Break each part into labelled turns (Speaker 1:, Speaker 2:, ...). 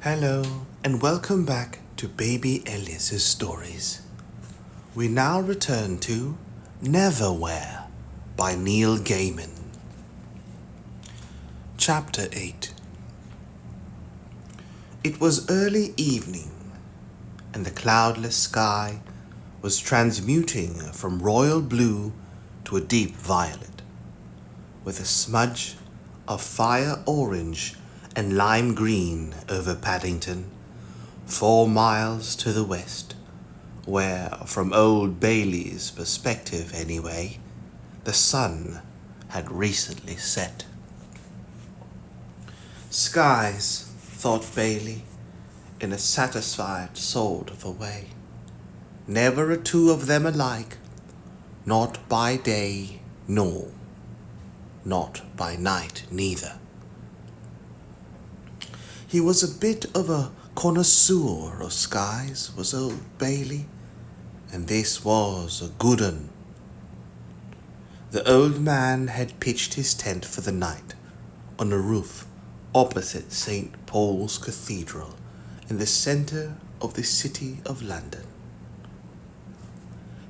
Speaker 1: Hello, and welcome back to Baby Elias's stories. We now return to Neverwhere by Neil Gaiman. Chapter 8. It was early evening, and the cloudless sky was transmuting from royal blue to a deep violet, with a smudge of fire orange and lime green over Paddington, 4 miles to the west, where, from Old Bailey's perspective anyway, the sun had recently set. Skies, thought Bailey, in a satisfied sort of a way. Never a two of them alike, not by day nor not by night neither. He was a bit of a connoisseur of skies, was old Bailey, and this was a good un. The old man had pitched his tent for the night on a roof opposite St. Paul's Cathedral in the centre of the city of London.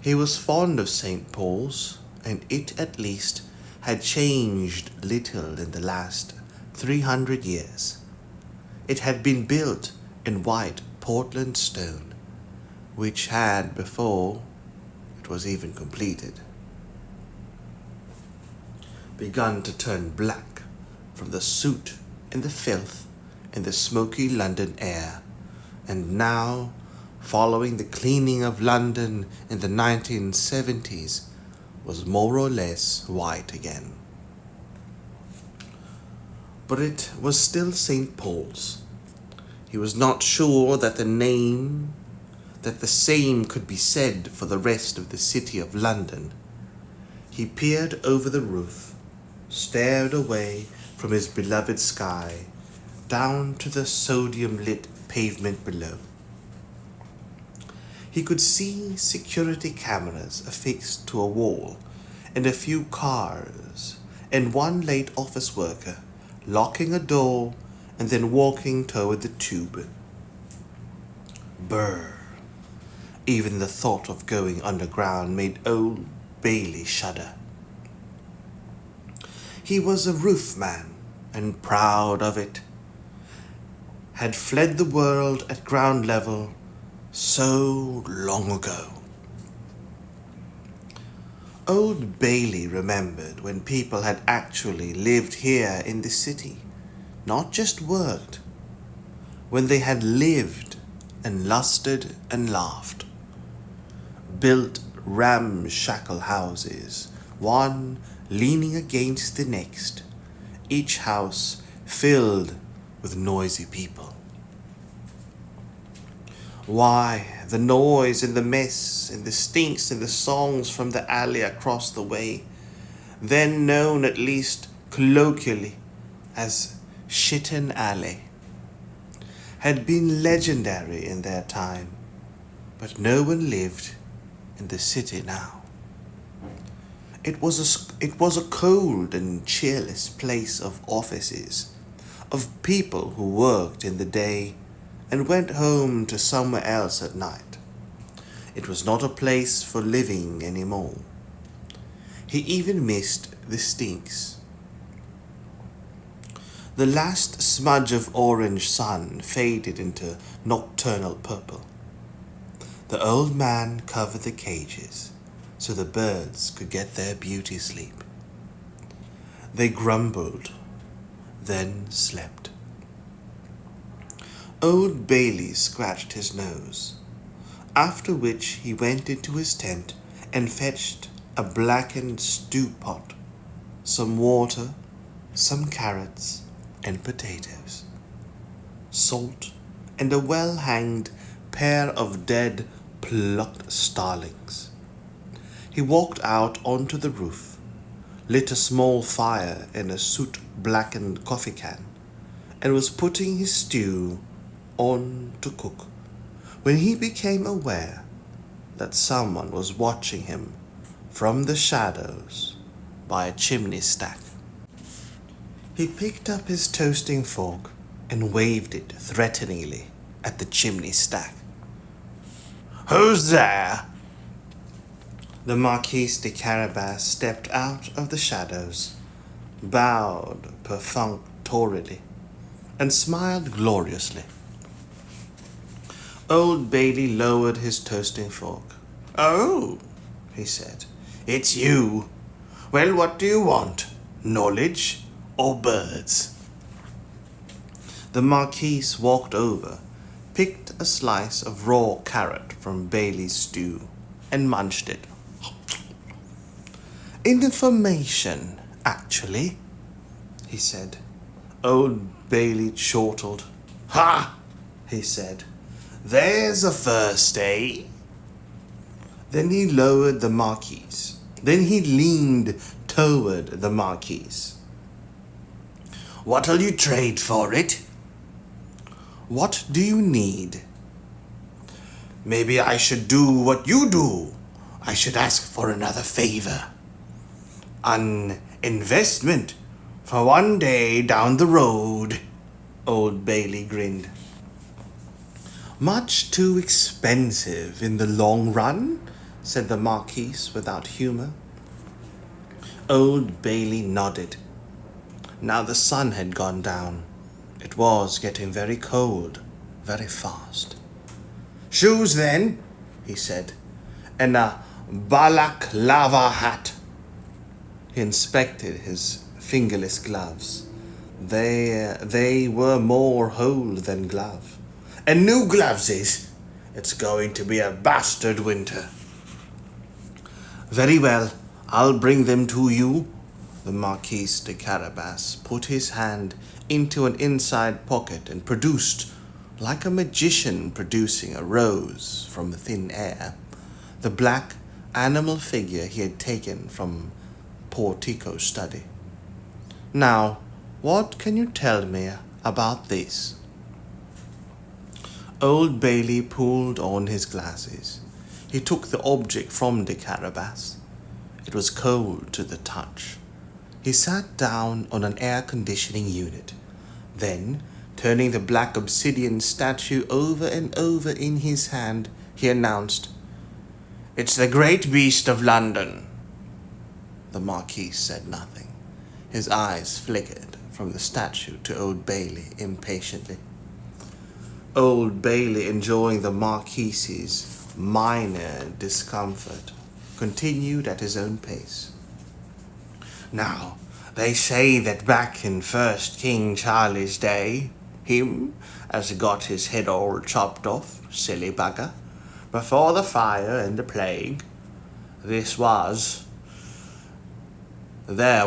Speaker 1: He was fond of St. Paul's, and it at least had changed little in the last 300 years. It had been built in white Portland stone, which had, before it was even completed, begun to turn black from the soot and the filth in the smoky London air, and now, following the cleaning of London in the 1970s, was more or less white again. But it was still St. Paul's. He was not sure that the same could be said for the rest of the city of London. He peered over the roof, stared away from his beloved sky, down to the sodium-lit pavement below. He could see security cameras affixed to a wall, and a few cars, and one late office worker locking a door and then walking toward the tube. Brr! Even the thought of going underground made old Bailey shudder. He was a roofman, and proud of it. Had fled the world at ground level so long ago. Old Bailey remembered when people had actually lived here in the city, not just worked, when they had lived and lusted and laughed, built ramshackle houses, one leaning against the next, each house filled with noisy people. Why, the noise and the mess and the stinks and the songs from the alley across the way, then known at least colloquially as Shitten Alley, had been legendary in their time, but no one lived in the city now. It was a cold and cheerless place of offices, of people who worked in the day and went home to somewhere else at night. It was not a place for living anymore. He even missed the stinks. The last smudge of orange sun faded into nocturnal purple. The old man covered the cages so the birds could get their beauty sleep. They grumbled, then slept. Old Bailey scratched his nose, after which he went into his tent and fetched a blackened stew pot, some water, some carrots and potatoes, salt, and a well-hanged pair of dead, plucked starlings. He walked out onto the roof, lit a small fire in a soot-blackened coffee can, and was putting his stew on to cook when he became aware that someone was watching him from the shadows by a chimney stack. He picked up his toasting fork and waved it threateningly at the chimney stack. "Who's there?" The Marquise de Carabas stepped out of the shadows, bowed perfunctorily, and smiled gloriously. Old Bailey lowered his toasting fork. "Oh," he said, "it's you. Well, what do you want? Knowledge or birds?" The Marquise walked over, picked a slice of raw carrot from Bailey's stew, and munched it. "Information, actually," he said. Old Bailey chortled. "Ha!" he said. "There's a first, eh?" Then he lowered the Marquise. Then he leaned toward the Marquise. "What'll you trade for it?" "What do you need?" "Maybe I should do what you do. I should ask for another favor. An investment for one day down the road." Old Bailey grinned. "Much too expensive in the long run," said the Marquise without humor. Old Bailey nodded. Now the sun had gone down. It was getting very cold, very fast. "Shoes, then," he said, "and a balaclava hat." He inspected his fingerless gloves. They were more whole than glove. "And new gloveses. It's going to be a bastard winter." "Very well, I'll bring them to you." The Marquise de Carabas put his hand into an inside pocket and produced, like a magician producing a rose from thin air, the black animal figure he had taken from Portico's study. "Now, what can you tell me about this?" Old Bailey pulled on his glasses. He took the object from de Carabas. It was cold to the touch. He sat down on an air conditioning unit. Then, turning the black obsidian statue over and over in his hand, he announced, "It's the great beast of London." The Marquis said nothing. His eyes flickered from the statue to Old Bailey impatiently. Old Bailey, enjoying the Marquis's minor discomfort, continued at his own pace. "Now, they say that back in first King Charlie's day, him as got his head all chopped off, silly bugger, before the fire and the plague, there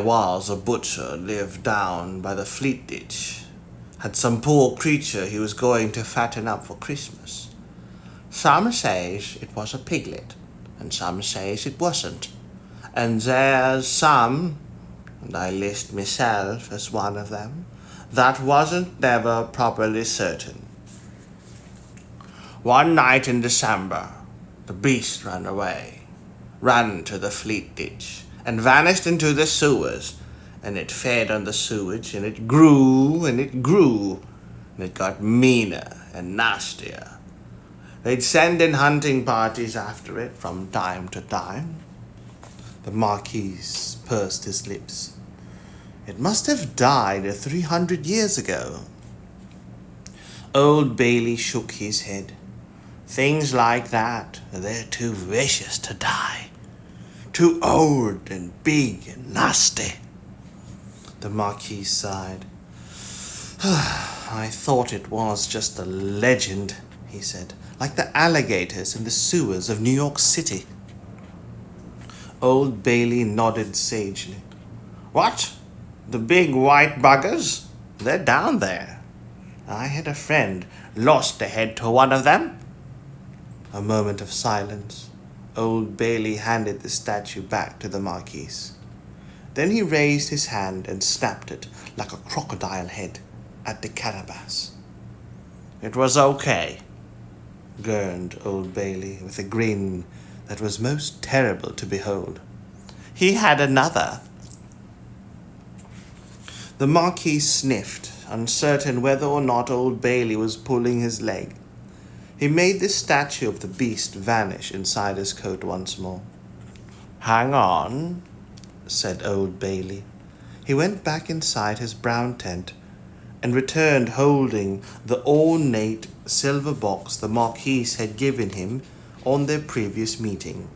Speaker 1: was a butcher lived down by the Fleet Ditch, had some poor creature he was going to fatten up for Christmas. Some says it was a piglet, and some says it wasn't, and there's some, and I list myself as one of them, that wasn't never properly certain. One night in December, the beast ran away, ran to the Fleet Ditch, and vanished into the sewers, and it fed on the sewage, and it grew, and it grew, and it got meaner and nastier. They'd send in hunting parties after it from time to time." The Marquis pursed his lips. "It must have died 300 years ago." Old Bailey shook his head. "Things like that, they're too vicious to die. Too old and big and nasty." The Marquis sighed. "I thought it was just a legend," he said, "like the alligators in the sewers of New York City." Old Bailey nodded sagely. "What? The big white buggers? They're down there. I had a friend lost a head to one of them." A moment of silence. Old Bailey handed the statue back to the Marquis. Then he raised his hand and snapped it like a crocodile head at de Carabas. "It was okay," gurned Old Bailey with a grin that was most terrible to behold. "He had another." The Marquis sniffed uncertain whether or not Old Bailey was pulling his leg. He made the statue of the beast vanish inside his coat once more. "Hang on," said Old Bailey. He went back inside his brown tent and returned holding the ornate silver box the Marquis had given him on their previous meeting.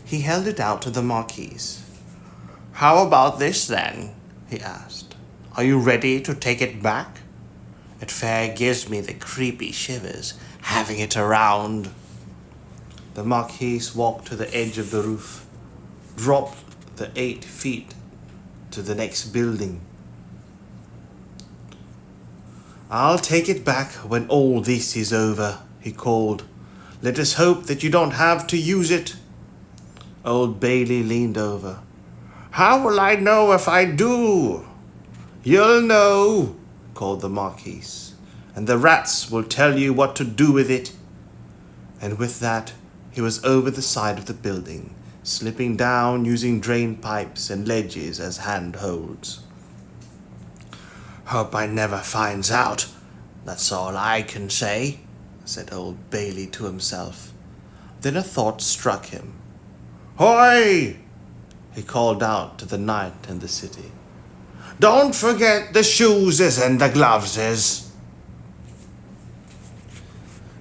Speaker 1: He held it out to the Marquis. "How about this, then?" he asked. "Are you ready to take it back? It fair gives me the creepy shivers having it around." The Marquis walked to the edge of the roof, dropped the 8 feet to the next building. "I'll take it back when all this is over," he called. "Let us hope that you don't have to use it." Old Bailey leaned over. "How will I know if I do?" "You'll know," called the Marquis, "and the rats will tell you what to do with it." And with that, he was over the side of the building, slipping down using drain pipes and ledges as handholds. "Hope I never finds out, that's all I can say," said Old Bailey to himself. Then a thought struck him. "Hoy!" he called out to the night and the city. "Don't forget the shoeses and the gloveses."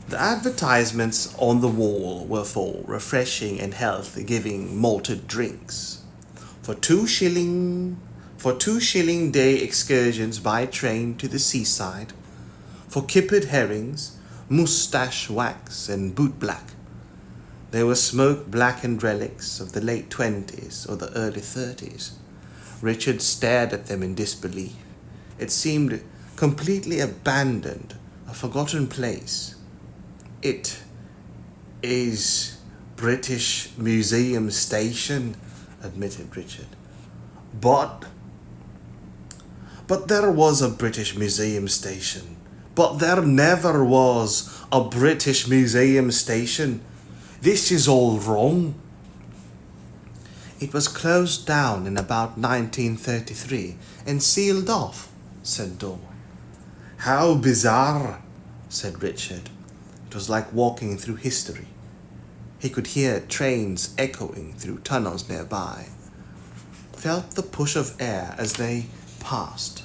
Speaker 1: The advertisements on the wall were for refreshing and health-giving malted drinks. For 2 shilling day excursions by train to the seaside, for kippered herrings, moustache wax, and bootblack. There were smoke-blackened relics of the late 20s or the early 30s. Richard stared at them in disbelief. It seemed completely abandoned, a forgotten place. "It is British Museum Station," admitted Richard. But there was a British Museum Station. But there never was a British Museum Station. This is all wrong. "It was closed down in about 1933 and sealed off," said Dor. "How bizarre," said Richard. It was like walking through history. He could hear trains echoing through tunnels nearby, felt the push of air as they passed.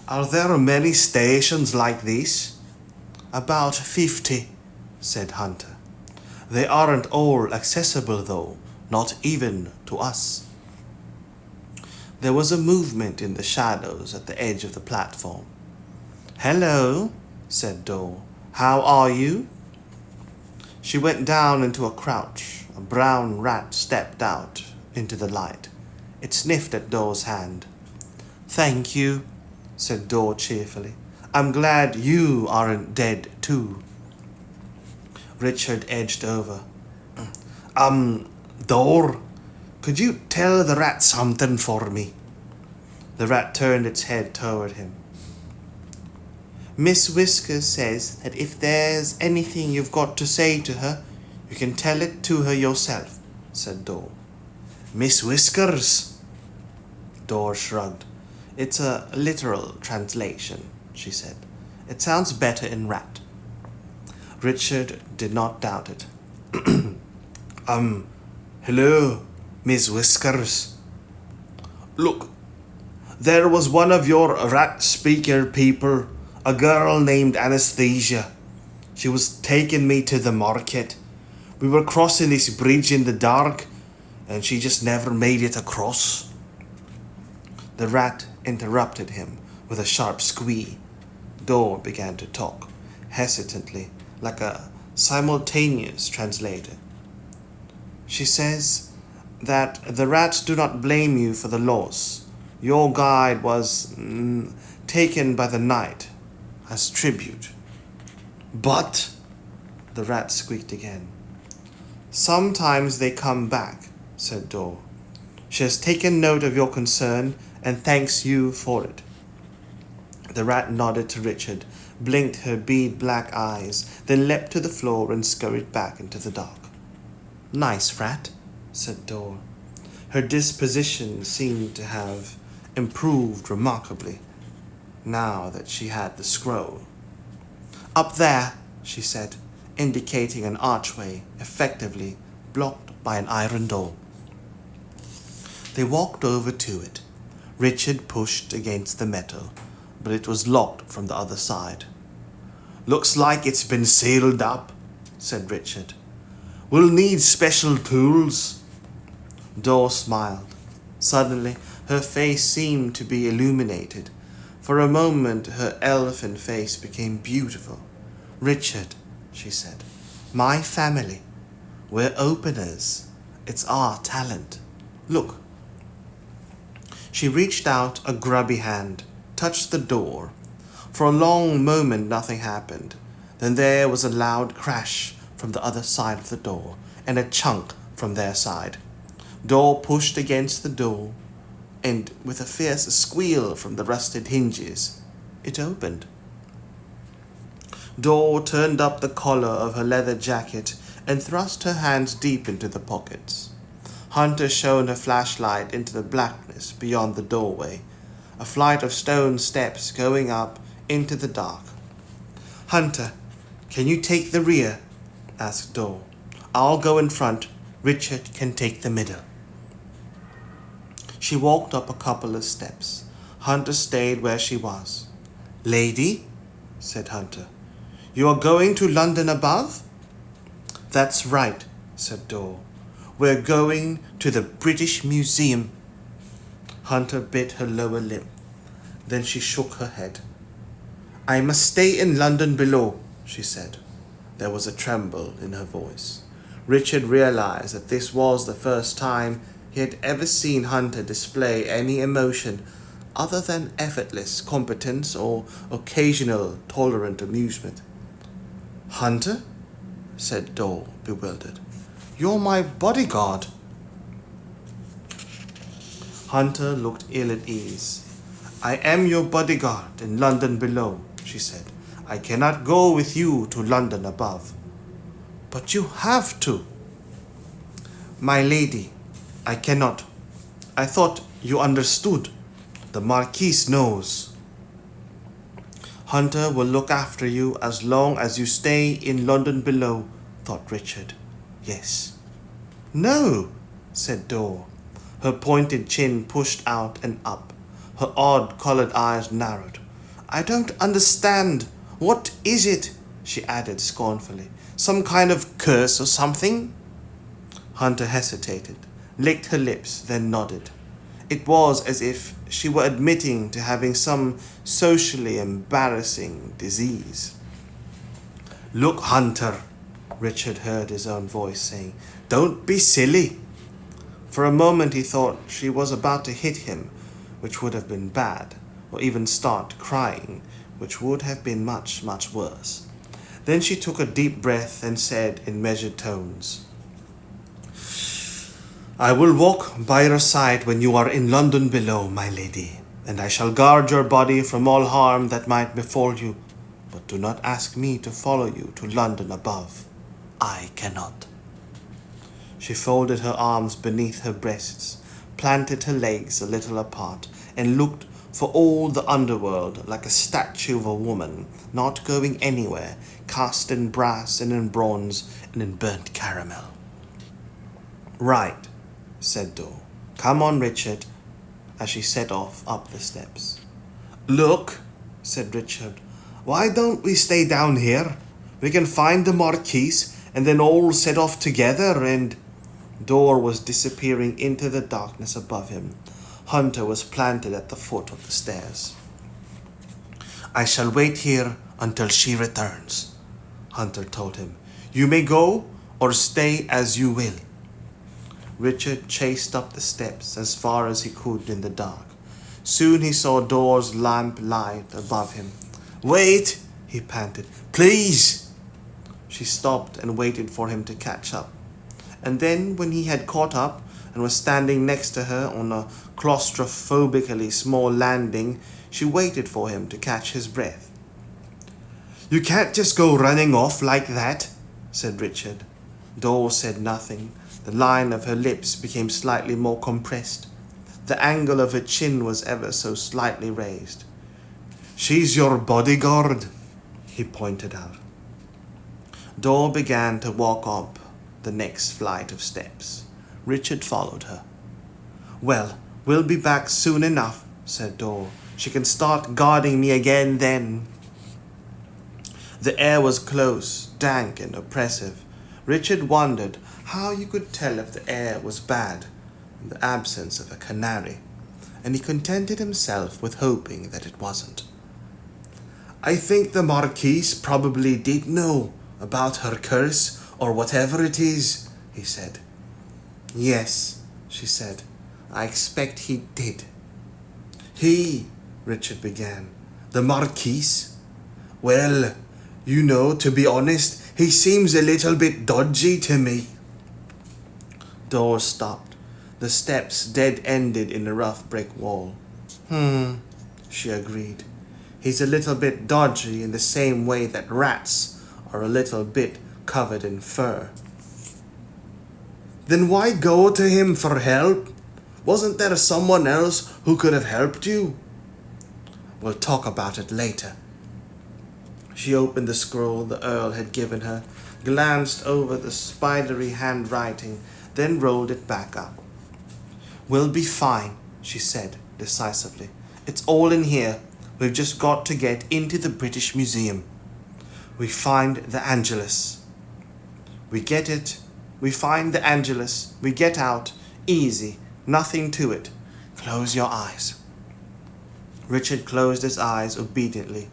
Speaker 1: "Are there many stations like this?" "About 50, said Hunter. "They aren't all accessible though, not even to us." There was a movement in the shadows at the edge of the platform. "Hello," said Dor. "How are you?" She went down into a crouch. A brown rat stepped out into the light. It sniffed at Dor's hand. "Thank you," said Dor cheerfully. "I'm glad you aren't dead too." Richard edged over. Dor, could you tell the rat something for me?" The rat turned its head toward him. "Miss Whiskers says that if there's anything you've got to say to her, you can tell it to her yourself," said Dor. "Miss Whiskers?" Dor shrugged. "It's a literal translation," she said. "It sounds better in rat." Richard did not doubt it. Hello, Miss Whiskers. Look, there was one of your rat speaker people, a girl named Anastasia. She was taking me to the market. We were crossing this bridge in the dark, and she just never made it across." The rat interrupted him with a sharp squeal. Dor began to talk, hesitantly, like a simultaneous translator. "She says that the rats do not blame you for the loss. Your guide was taken by the night as tribute." "But," the rat squeaked again. "Sometimes they come back," said Dor. "She has taken note of your concern and thanks you for it." The rat nodded to Richard, blinked her bead-black eyes, then leapt to the floor and scurried back into the dark. "Nice rat," said Dor. Her disposition seemed to have improved remarkably. now that she had the scroll. "Up there," she said, indicating an archway effectively blocked by an iron door. They walked over to it. Richard pushed against the metal, but it was locked from the other side. "Looks like it's been sealed up," said Richard. "We'll need special tools." Dor smiled. Suddenly, her face seemed to be illuminated. For a moment, her elfin face became beautiful. "Richard," she said, "my family. We're openers. It's our talent. Look." She reached out a grubby hand, touched the door. For a long moment nothing happened. Then there was a loud crash from the other side of the door, and a chunk from their side. Dor pushed against the door, and with a fierce squeal from the rusted hinges, it opened. Dor turned up the collar of her leather jacket and thrust her hands deep into the pockets. Hunter shone a flashlight into the blackness beyond the doorway, a flight of stone steps going up into the dark. "Hunter, can you take the rear?" asked Dor. "I'll go in front. Richard can take the middle." She walked up a couple of steps. Hunter stayed where she was. "Lady," said Hunter, "you are going to London above?" "That's right," said Dor. "We're going to the British Museum." Hunter bit her lower lip. Then she shook her head. "I must stay in London below," she said. There was a tremble in her voice. Richard realized that this was the first time he had ever seen Hunter display any emotion other than effortless competence or occasional tolerant amusement. "Hunter?" said Dor, bewildered. "You're my bodyguard." Hunter looked ill at ease. "I am your bodyguard in London below," she said. "I cannot go with you to London above." "But you have to." "My lady, I cannot. I thought you understood. The Marquis knows." "Hunter will look after you as long as you stay in London below," thought Richard. "Yes." "No," said Dor. Her pointed chin pushed out and up. Her odd-colored eyes narrowed. "I don't understand. What is it?" she added scornfully. "Some kind of curse or something?" Hunter hesitated, licked her lips, then nodded. It was as if she were admitting to having some socially embarrassing disease. "Look, Hunter," Richard heard his own voice saying, "don't be silly." For a moment he thought she was about to hit him, which would have been bad, or even start crying, which would have been much, much worse. Then she took a deep breath and said in measured tones, "I will walk by your side when you are in London below, my lady, and I shall guard your body from all harm that might befall you, but do not ask me to follow you to London above. I cannot." She folded her arms beneath her breasts, planted her legs a little apart, and looked for all the underworld like a statue of a woman, not going anywhere, cast in brass and in bronze and in burnt caramel. "Right," said Dor. "Come on, Richard," as she set off up the steps. "Look," said Richard, "why don't we stay down here? We can find the Marquis and then all set off together and—" Dor was disappearing into the darkness above him. Hunter was planted at the foot of the stairs. "I shall wait here until she returns," Hunter told him. "You may go or stay as you will." Richard chased up the steps as far as he could in the dark. Soon he saw Dor's lamp light above him. "Wait," he panted. "Please." She stopped and waited for him to catch up. And then, when he had caught up and was standing next to her on a claustrophobically small landing, she waited for him to catch his breath. "You can't just go running off like that," said Richard. Dor said nothing. The line of her lips became slightly more compressed. The angle of her chin was ever so slightly raised. She's your bodyguard, he pointed out. Dor began to walk up the next flight of steps. Richard followed her. Well, we'll be back soon enough, said Dor. She can start guarding me again then. The air was close, dank, and oppressive. Richard wondered how you could tell if the air was bad in the absence of a canary, and he contented himself with hoping that it wasn't. I think the Marquise probably did know about her curse or whatever it is, he said. Yes, she said. I expect he did. He, Richard began. The Marquise? Well, you know, to be honest, he seems a little bit dodgy to me. Dor stopped. The steps dead-ended in a rough brick wall. She agreed. He's a little bit dodgy in the same way that rats are a little bit covered in fur. Then why go to him for help? Wasn't there someone else who could have helped you? We'll talk about it later. She opened the scroll the Earl had given her, glanced over the spidery handwriting, then rolled it back up. We'll be fine, she said decisively. It's all in here. We've just got to get into the British Museum. We find the Angelus. We get it. We find the Angelus. We get out. Easy. Nothing to it. Close your eyes. Richard closed his eyes obediently.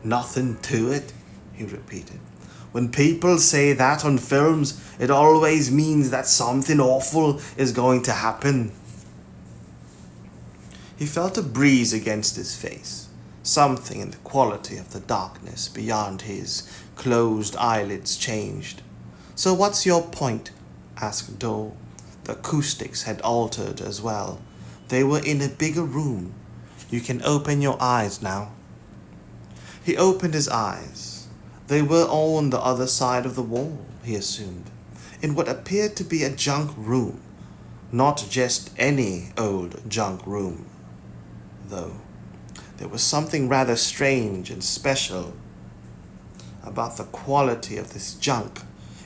Speaker 1: Nothing to it, he repeated. When people say that on films, it always means that something awful is going to happen. He felt a breeze against his face, something in the quality of the darkness beyond his closed eyelids changed. So what's your point? Asked Dor. The acoustics had altered as well. They were in a bigger room. You can open your eyes now. He opened his eyes. They were on the other side of the wall, he assumed, in what appeared to be a junk room. Not just any old junk room, though. There was something rather strange and special about the quality of this junk.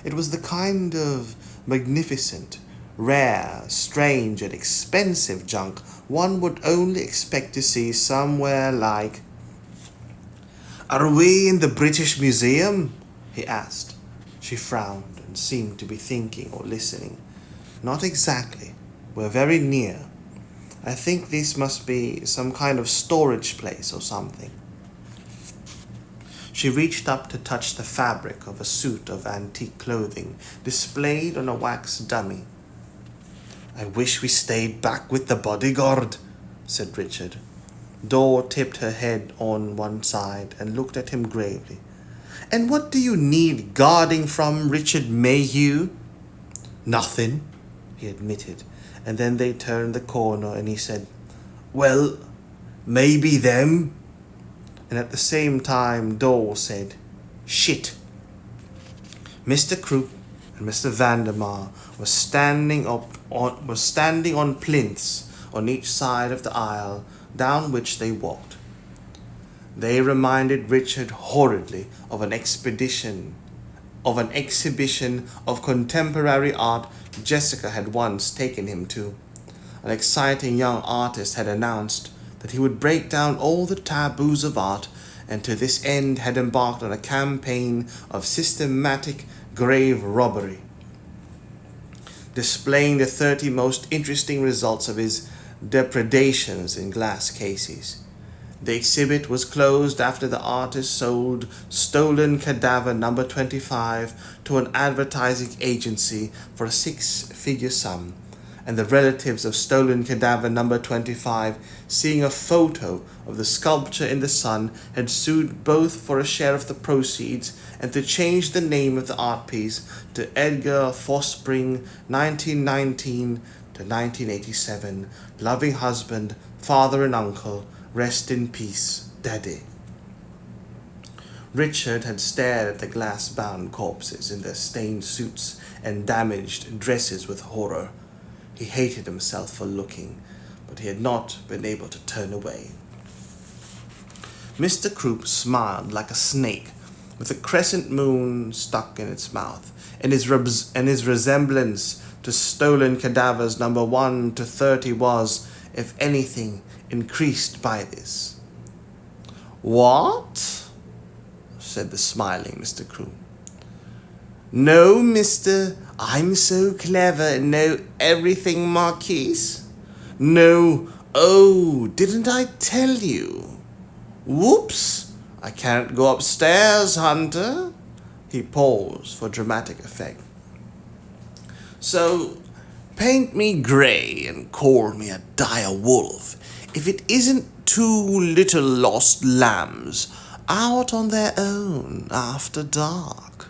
Speaker 1: It was the kind of magnificent, rare, strange, and expensive junk one would only expect to see somewhere like... Are we in the British Museum? He asked. She frowned and seemed to be thinking or listening. Not exactly. We're very near. I think this must be some kind of storage place or something. She reached up to touch the fabric of a suit of antique clothing displayed on a wax dummy. I wish we stayed back with the bodyguard, said Richard. Dor tipped her head on one side and looked at him gravely. And what do you need guarding from, Richard Mayhew? Nothing, he admitted, and then they turned the corner and he said, Well, maybe them. And at the same time Dor said, Shit. Mr. Croup and Mr. Vandermeer were standing on plinths on each side of the aisle down which they walked. They reminded Richard horridly of an exhibition of contemporary art Jessica had once taken him to. An exciting young artist had announced that he would break down all the taboos of art, and to this end had embarked on a campaign of systematic grave robbery, displaying the 30 most interesting results of his depredations in glass cases. The exhibit was closed after the artist sold Stolen Cadaver number 25 to an advertising agency for a 6-figure sum, and the relatives of Stolen Cadaver number 25, seeing a photo of the sculpture in the Sun, had sued both for a share of the proceeds and to change the name of the art piece to Edgar Fospring 1919 to 1987, loving husband, father and uncle, rest in peace, Daddy. Richard had stared at the glass-bound corpses in their stained suits and damaged dresses with horror. He hated himself for looking, but he had not been able to turn away. Mr. Croup smiled like a snake with a crescent moon stuck in its mouth, and his resemblance to stolen cadavers number 1 to 30 was, if anything, increased by this. "What?" said the smiling Mr. Croup. "No, mister, I'm so clever and know everything, Marquise. No, oh, didn't I tell you? Whoops, I can't go upstairs, Hunter." He paused for dramatic effect. "So, paint me grey and call me a dire wolf if it isn't 2 little lost lambs out on their own after dark."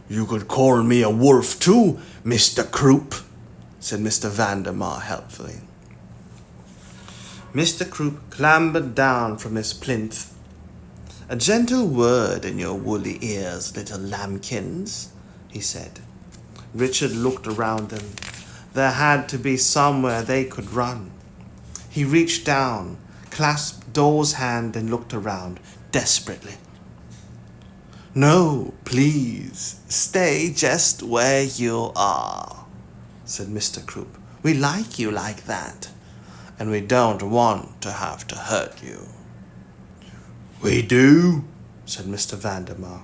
Speaker 1: "You could call me a wolf too, Mr. Croup," said Mr. Vandermeer helpfully. Mr. Croup clambered down from his plinth. "A gentle word in your woolly ears, little lambkins," he said. Richard looked around them. There had to be somewhere they could run. He reached down, clasped Door's hand, and looked around desperately. "No, please, stay just where you are," said Mr. Croup. "We like you like that, and we don't want to have to hurt you." "We do," said Mr. Vandermeer.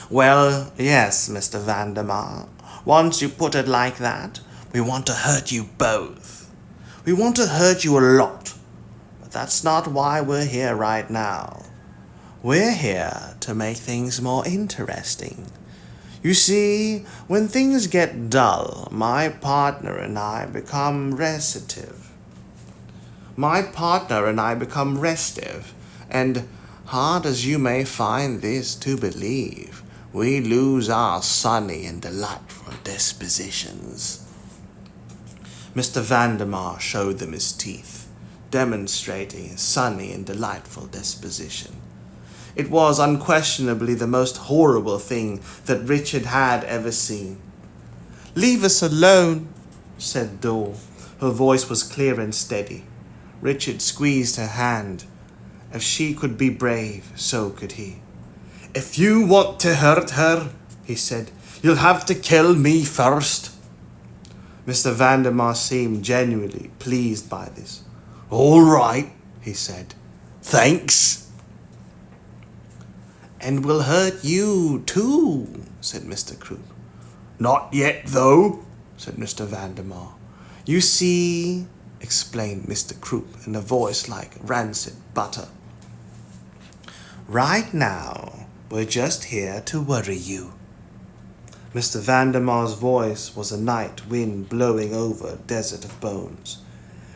Speaker 1: "Well, yes, Mr. Vandermeer. Once you put it like that, we want to hurt you both. We want to hurt you a lot, but that's not why we're here right now. We're here to make things more interesting. You see, when things get dull, my partner and I become restive. And hard as you may find this to believe, we lose our sunny and delightful dispositions." Mr. Vandermeer showed them his teeth, demonstrating his sunny and delightful disposition. It was unquestionably the most horrible thing that Richard had ever seen. "Leave us alone," said Dor. Her voice was clear and steady. Richard squeezed her hand. If she could be brave, so could he. "If you want to hurt her," he said, "you'll have to kill me first." Mr. Vandermeer seemed genuinely pleased by this. "All right," he said. "Thanks." "And we'll hurt you too," said Mr. Croup. "Not yet, though," said Mr. Vandermeer. "You see," explained Mr. Croup in a voice like rancid butter, "right now, we're just here to worry you." Mr. Vandermeer's voice was a night wind blowing over a desert of bones.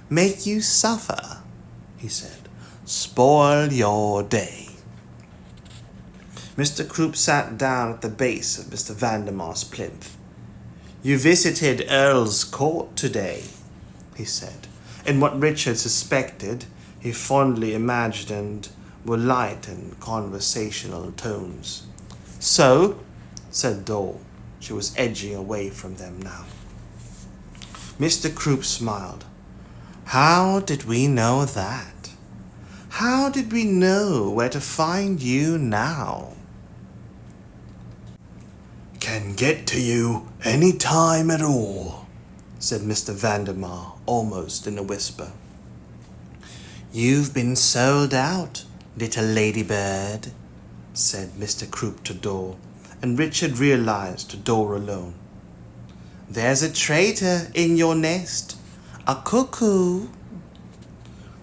Speaker 1: "Make you suffer," he said. "Spoil your day." Mr. Croup sat down at the base of Mr. Vandermeer's plinth. "You visited Earl's Court today," he said, in what Richard suspected, he fondly imagined, were light and conversational tones. "So," said Dor. She was edging away from them now. Mr. Croup smiled. "How did we know that? How did we know where to find you now?" "Can get to you any time at all," said Mr. Vandermeer, almost in a whisper. "You've been sold out, little ladybird," said Mr. Croup to Dor, and Richard realized to Dor alone. "There's a traitor in your nest, a cuckoo."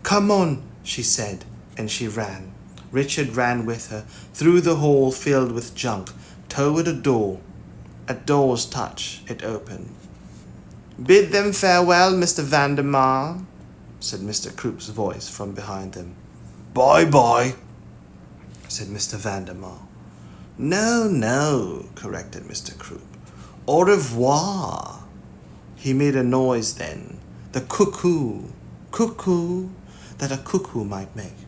Speaker 1: "Come on," she said, and she ran. Richard ran with her, through the hall filled with junk, toward a door. At Dor's touch, it opened. "Bid them farewell, Mr. Vandermeer," said Mr. Croup's voice from behind them. "Bye-bye," said Mr. Vandermeer. No, corrected Mr. Croup. "Au revoir." He made a noise then, the cuckoo that a cuckoo might make.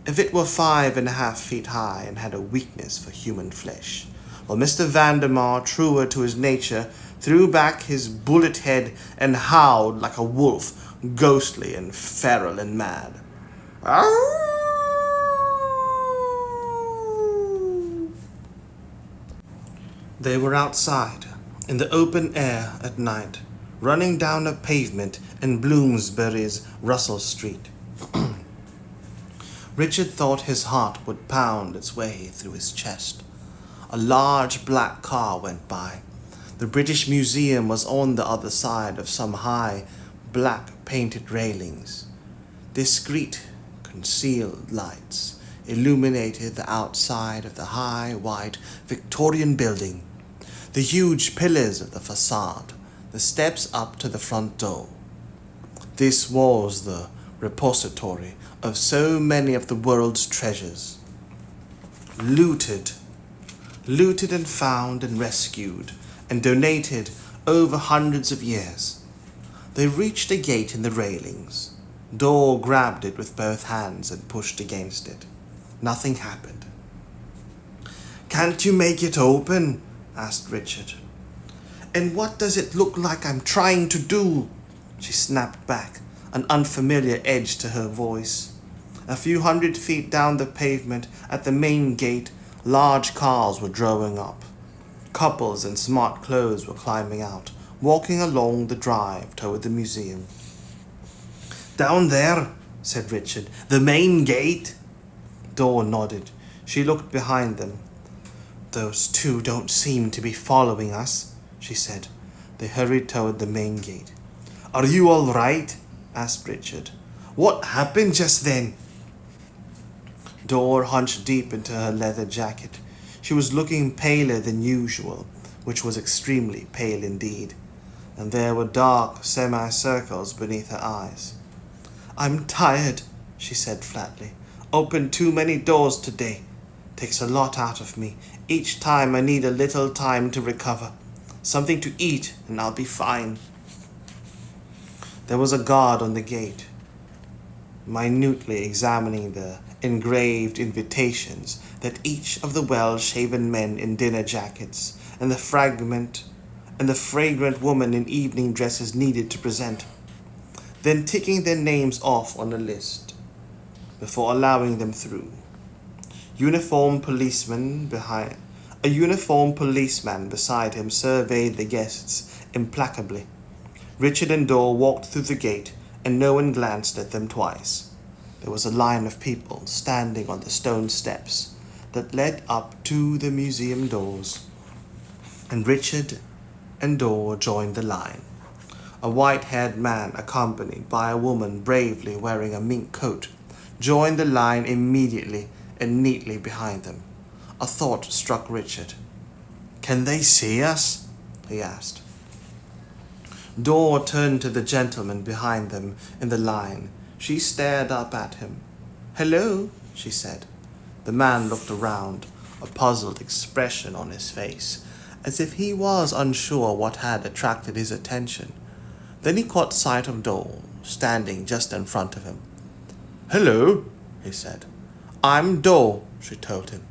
Speaker 1: If it were 5.5 feet high and had a weakness for human flesh, while Mr. Vandermeer, truer to his nature, threw back his bullet head and howled like a wolf, ghostly and feral and mad. They were outside, in the open air at night, running down a pavement in Bloomsbury's Russell Street. Richard thought his heart would pound its way through his chest. A large black car went by. The British Museum was on the other side of some high, black painted railings. Discreet, concealed lights illuminated the outside of the high, white Victorian building, the huge pillars of the facade, the steps up to the front door. This was the repository of so many of the world's treasures. Looted and found and rescued and donated over hundreds of years. They reached a gate in the railings. Dor grabbed it with both hands and pushed against it. Nothing happened. "Can't you make it open?" asked Richard. "And what does it look like I'm trying to do?" she snapped back, an unfamiliar edge to her voice. A few hundred feet down the pavement at the main gate, large cars were drawing up. Couples in smart clothes were climbing out, walking along the drive toward the museum. "Down there," said Richard. "The main gate." Dor nodded. She looked behind them. "Those two don't seem to be following us," she said. They hurried toward the main gate. "Are you all right?" asked Richard. "What happened just then?" Dor hunched deep into her leather jacket. She was looking paler than usual, which was extremely pale indeed, and there were dark semicircles beneath her eyes. "I'm tired," she said flatly. "Opened too many doors today. Takes a lot out of me. Each time I need a little time to recover. Something to eat and I'll be fine." There was a guard on the gate, minutely examining the engraved invitations that each of the well-shaven men in dinner jackets and the fragrant woman in evening dresses needed to present, then ticking their names off on a list before allowing them through. A uniformed policeman beside him surveyed the guests implacably. Richard and Dor walked through the gate, and no one glanced at them twice. There was a line of people standing on the stone steps that led up to the museum doors, and Richard and Dor joined the line. A white-haired man, accompanied by a woman bravely wearing a mink coat, joined the line immediately and neatly behind them. A thought struck Richard. "Can they see us?" he asked. Dor turned to the gentleman behind them in the line. She stared up at him. "Hello," she said. The man looked around, a puzzled expression on his face, as if he was unsure what had attracted his attention. Then he caught sight of Dor, standing just in front of him. "Hello," he said. "I'm Dor," she told him.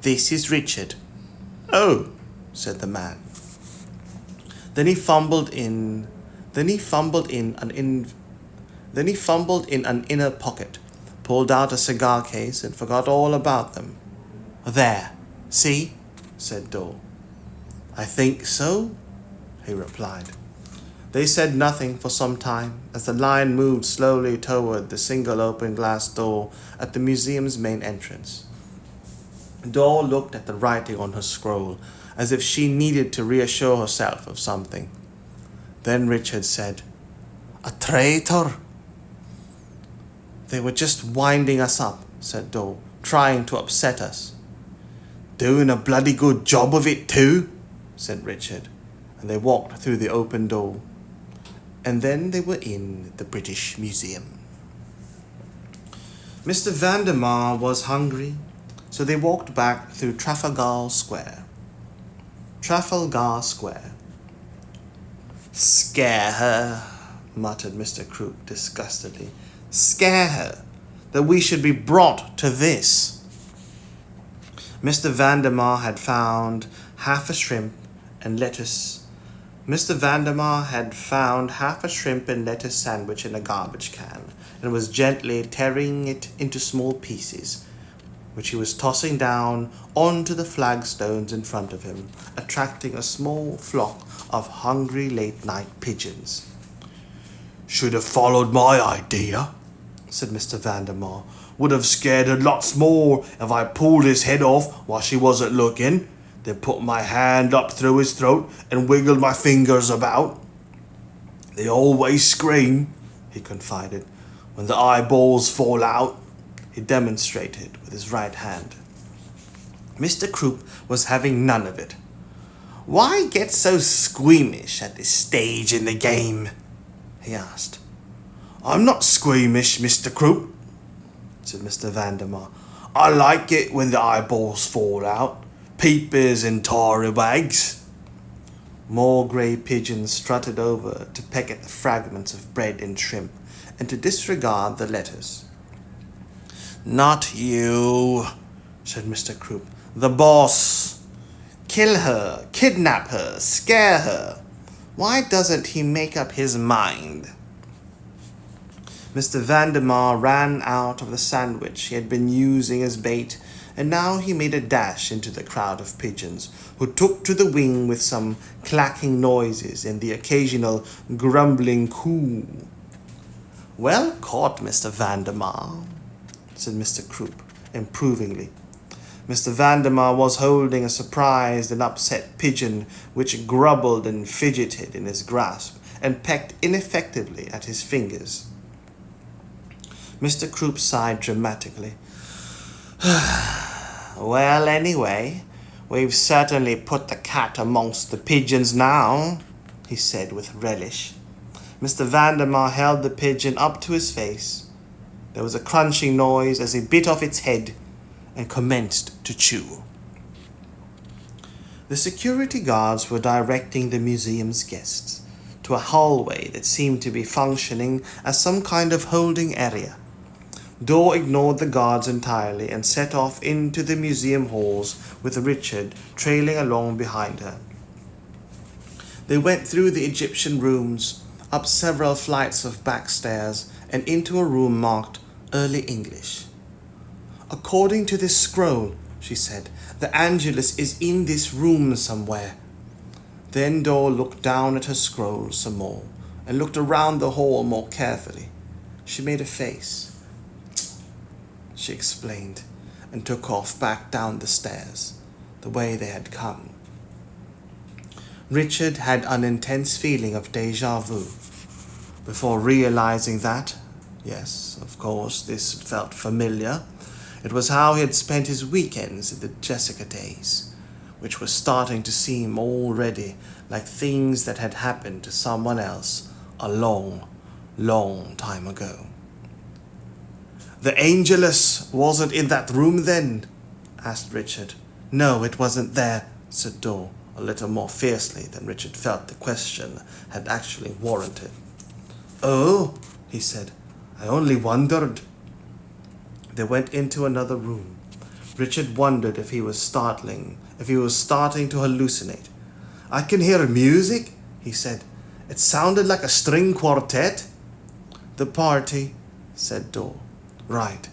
Speaker 1: "This is Richard." "Oh," said the man. Then he fumbled in an inner pocket, pulled out a cigar case, and forgot all about them. "There, see?" said Dor. "I think so," he replied. They said nothing for some time as the line moved slowly toward the single open glass door at the museum's main entrance. Dor looked at the writing on her scroll as if she needed to reassure herself of something. Then Richard said, "A traitor!" "They were just winding us up," said Dor, "trying to upset us." "Doing a bloody good job of it too," said Richard, and they walked through the open door. And then they were in the British Museum. Mr. Vandermeer was hungry, so they walked back through Trafalgar Square. "Scare her," muttered Mr. Crook disgustedly. "Scare her, that we should be brought to this." Mr. Vandermeer had found half a shrimp and lettuce sandwich in a garbage can and was gently tearing it into small pieces, which he was tossing down onto the flagstones in front of him, attracting a small flock of hungry late-night pigeons. "Should have followed my idea," said Mr. Vandermeer. "Would have scared her lots more if I pulled his head off while she wasn't looking, then put my hand up through his throat and wiggled my fingers about. They always scream," he confided, "when the eyeballs fall out." He demonstrated with his right hand. Mr. Croup was having none of it. "Why get so squeamish at this stage in the game?" he asked. "I'm not squeamish, Mr. Croup," said Mr. Vandermeer. "I like it when the eyeballs fall out. Peepers and tarry-wags." More grey pigeons strutted over to peck at the fragments of bread and shrimp, and to disregard the letters. "Not you," said Mr. Croup. "The boss. Kill her, kidnap her, scare her. Why doesn't he make up his mind?" Mr. Vandermeer ran out of the sandwich he had been using as bait, and now he made a dash into the crowd of pigeons, who took to the wing with some clacking noises and the occasional grumbling coo. "Well caught, Mr. Vandermeer," said Mr. Croup, improvingly. Mr. Vandermeer was holding a surprised and upset pigeon which grubbled and fidgeted in his grasp and pecked ineffectively at his fingers. Mr. Croup sighed dramatically. "Well, anyway, we've certainly put the cat amongst the pigeons now," he said with relish. Mr. Vandermeer held the pigeon up to his face. There was a crunching noise as he bit off its head and commenced to chew. The security guards were directing the museum's guests to a hallway that seemed to be functioning as some kind of holding area. Dor ignored the guards entirely and set off into the museum halls with Richard trailing along behind her. They went through the Egyptian rooms, up several flights of back stairs, and into a room marked Early English. "According to this scroll," she said, "the Angelus is in this room somewhere." Then Dor looked down at her scroll some more and looked around the hall more carefully. She made a face. She explained, and took off back down the stairs, the way they had come. Richard had an intense feeling of déjà vu, before realizing that, yes, of course, this felt familiar. It was how he had spent his weekends in the Jessica days, which were starting to seem already like things that had happened to someone else a long, long time ago. "The Angelus wasn't in that room then?" asked Richard. "No, it wasn't there," said Dor, a little more fiercely than Richard felt the question had actually warranted. "Oh," he said, "I only wondered." They went into another room. Richard wondered if he was starting to hallucinate. "I can hear music," he said. "It sounded like a string quartet." "The party," said Dor. "Right,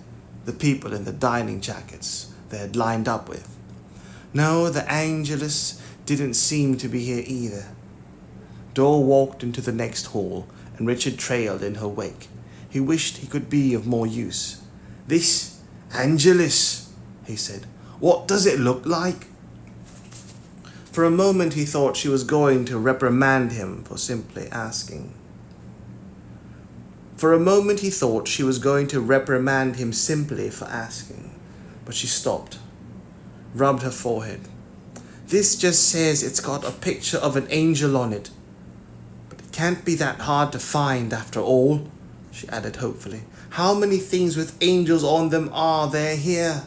Speaker 1: the people in the dining jackets they had lined up with. No, the Angelus didn't seem to be here either." Dor walked into the next hall, and Richard trailed in her wake. He wished he could be of more use. "This Angelus," he said. "What does it look like?" For a moment he thought she was going to reprimand him for simply asking. But she stopped, rubbed her forehead. "This just says it's got a picture of an angel on it. But it can't be that hard to find after all," she added hopefully. "How many things with angels on them are there here?"